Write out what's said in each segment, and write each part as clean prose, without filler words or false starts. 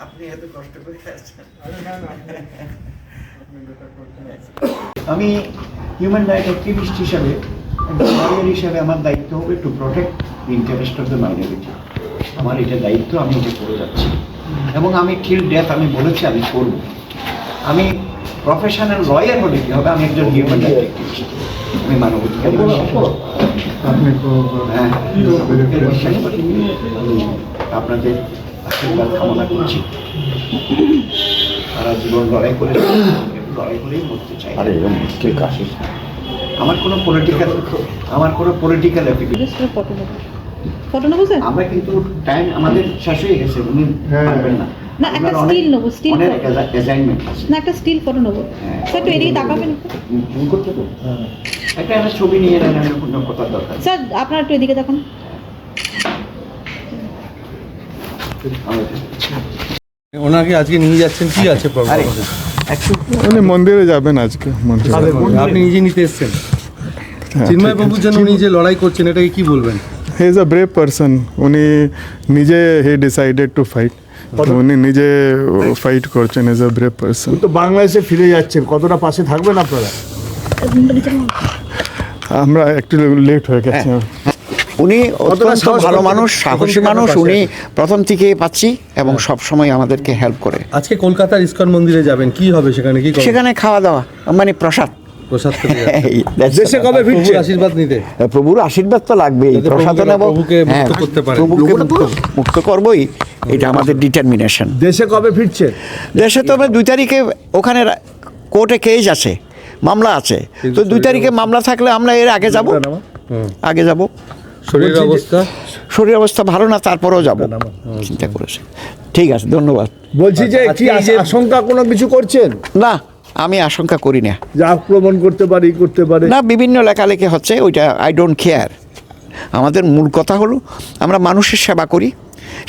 আপনি এত কষ্ট করে আসছেন। আমি হিউম্যান রাইট অ্যাক্টিভিস্ট হিসাবে, লয়ার হিসাবে আমার দায়িত্ব হবে to protect the interest of the minority. আমার এটা দায়িত্ব, আমি এটা করে যাচ্ছি এবং আমি টিল ডেথ আমি বলেছি আমি করব। আমি প্রফেশনাল লয়ার হলে কী হবে, আমি একজন হিউম্যান রাইট অ্যাক্টিভিস্ট, আমি মানবাধিকার বিশ্বাস করি। আমি আপনাদের আশীর্বাদ কামনা করছি। সারা জীবন লড়াই করেই মরতে চাই। আমার কোনো পলিটিক্যাল আমরা কিন্তু টাইম আমাদের শেষ হয়ে গেছে, উনি পারবেন না। না, একটা স্টিল নেবো, স্টিল অনেক অ্যাসাইনমেন্ট আছে। না, একটা স্টিল ফটো নেবো। স্যার একটু এদিকে তাকাবেন। জুম করতে তো একটা ছবি নিয়ে নেন, কোনো কথা দরকার। স্যার আপনারা একটু এদিকে দেখুন। ওনাকে আজকে নিয়ে যাচ্ছেন, কি আছে প্রবলেম? উনি মন্দিরে যাবেন আজকে, মন্দিরে। আপনি নিজে নিতে এসেছেন চিন্ময় বাবুর জন্য, উনি যে লড়াই করছেন এটাকে কি বলবেন? He is a brave person. উনি নিজে হি ডিসাইডেড টু ফাইট, উনি নিজে ফাইট করছেন। Is a brave person. তো বাংলাদেশে ফিরে যাচ্ছেন, কতটা পাশে থাকবেন আপনারা? আমরা একটু লেট হয়ে গেছে। উনি অত্যন্ত ভালো মানুষ, সাহসী মানুষ। উনি প্রথম থেকে পাচ্ছি এবং সব সময় আমাদেরকে হেল্প করে। আজকে কলকাতার ইসকন মন্দিরে যাবেন, কি হবে সেখানে? কি করবেন? সেখানে খাওয়া দাওয়া, মানে প্রসাদ। দেশে কবে ফিরছে? আশীর্বাদ নিতে? প্রভুর আশীর্বাদ তো লাগবেই, প্রসাদ নেব, প্রভুকে মুক্ত করতে পারে। প্রভুকে মুক্ত করবই, এটা আমাদের ডিটারমিনেশন। দেশে কবে ফিরছে? দেশে তো আমরা 2 তারিখে, ওখানে কোর্টে কেস আছে, মামলা আছে, তো 2 তারিখে মামলা থাকলে আমরা এর আগে যাব। শরীর অবস্থা ভালো না, তারপরেও যাব, চিন্তা করেছে। ঠিক আছে, ধন্যবাদ। বলছি যে কি আশঙ্কা কোনো কিছু করছেন? না, আমি আশঙ্কা করি না যে আক্রমণ করতে পারে, করতে পারে না। বিভিন্ন লেখালেখি হচ্ছে, ওইটা আই ডোন্ট কেয়ার। আমাদের মূল কথা হলো আমরা মানুষের সেবা করি,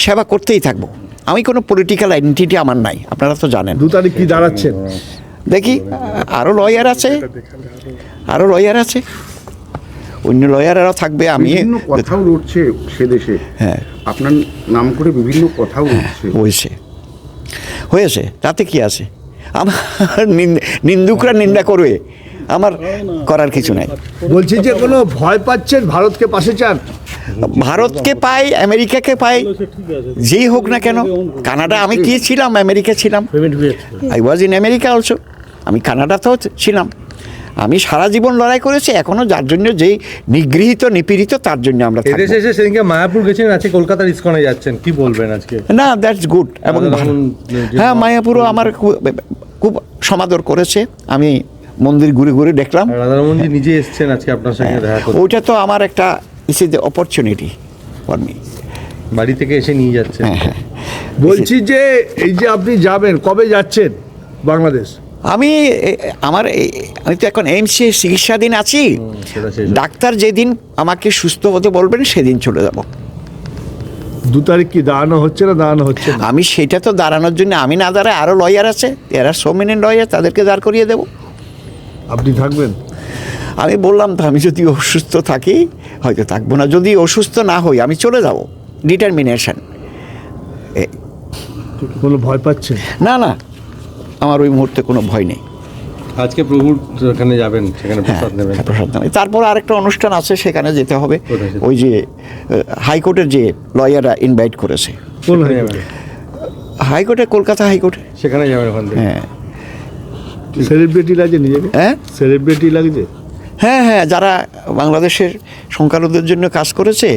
সেবা করতেই থাকবো। আমি কোনো পলিটিক্যাল আইডেন্টিটি আমার নাই, আপনারা তো জানেন। 2 তারিখ কি দাঁড়াচ্ছেন? দেখি, আরও লয়ার আছে, অন্য লয়ারেরাও থাকবে। আমি কথাও উঠছে সে দেশে, হ্যাঁ, আপনার নাম করে বিভিন্ন কথাও উঠছে। হয়েছে, তাতে কি আছে? আমার নিন্দুকরা নিন্দা করবে, আমার করার কিছু নাই। বলছি যে কোনো ভয় পাচ্ছেন? ভারতকে পাশে চান? ভারতকে পাই, আমেরিকাকে পাই, যেই হোক না কেন। কানাডা, আমি কি ছিলাম, আমেরিকা ছিলাম, I was in America also. আমি কানাডাতেও ছিলাম। আমি সারা জীবন লড়াই করেছি, এখনো যার জন্য যেই নিগৃহীত নিপীড়িত, তার জন্য আমরা থাকবো। এদেশে এসে সেদিনকে মায়াপুর গেছেন, আজকে কলকাতার ইসকনে যাচ্ছেন, কি বলবেন আজকে? না, দ্যাটস গুড এবং হ্যাঁ, মায়াপুরও আমার খুব সমাদর করেছে। আমি মন্দির ঘুরে ঘুরে দেখলাম। রাধারমণজি নিজে এসেছেন আজকে আপনার সঙ্গে দেখা করতে। ওইটা তো আমার একটা is is the opportunity for me. বাড়ি থেকে এসে নিয়ে যাচ্ছেন। হ্যাঁ। বলছি যে এই যে আপনি যাবেন, কবে যাচ্ছেন বাংলাদেশ? আমি তো এখন এইমসে চিকিৎসাধীন আছি। ডাক্তার যেদিন আমাকে সুস্থ হতে বলবেন সেদিন চলে যাব। 2 তারিখ কি দাঁড়ানো হচ্ছে না? আমি সেটা তো দাঁড়ানোর জন্য আমি না দাঁড়ায়, আরও লয়ার আছে, এরা সোমিনেন্ট লয়ার, তাদেরকে দাঁড় করিয়ে দেব। আপনি থাকবেন? আমি বললাম তো, আমি যদি অসুস্থ থাকি হয়তো থাকবো না, যদি অসুস্থ না হই আমি চলে যাব। ডিটারমিনেশন। কোনো ভয় পাচ্ছেন? না, আমার ওই মুহূর্তে কোনো ভয় নেই। আজকে প্রভুর এখানে যাবেন, সেখানে প্রসাদ নেবেন। প্রসাদ নেবেন, তারপর আরেকটা অনুষ্ঠান আছে, সেখানে যেতে হবে। ওই যে হাইকোর্টের যে লয়াররা ইনভাইট করেছে। কোন হাইকোর্টে? কলকাতা হাইকোর্টে, সেখানে যাবেন ওখান থেকে। হ্যাঁ। সেলিব্রিটি লাগে নিজেকে? হ্যাঁ, সেলিব্রিটি লাগছে। হ্যাঁ, যারা বাংলাদেশের সংখ্যালঘুদের জন্য কাজ করেছে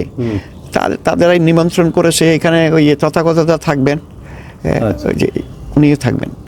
তাদেরাই নিমন্ত্রণ করেছে। এখানে ওই তথাগতরা থাকবেন, উনিও থাকবেন।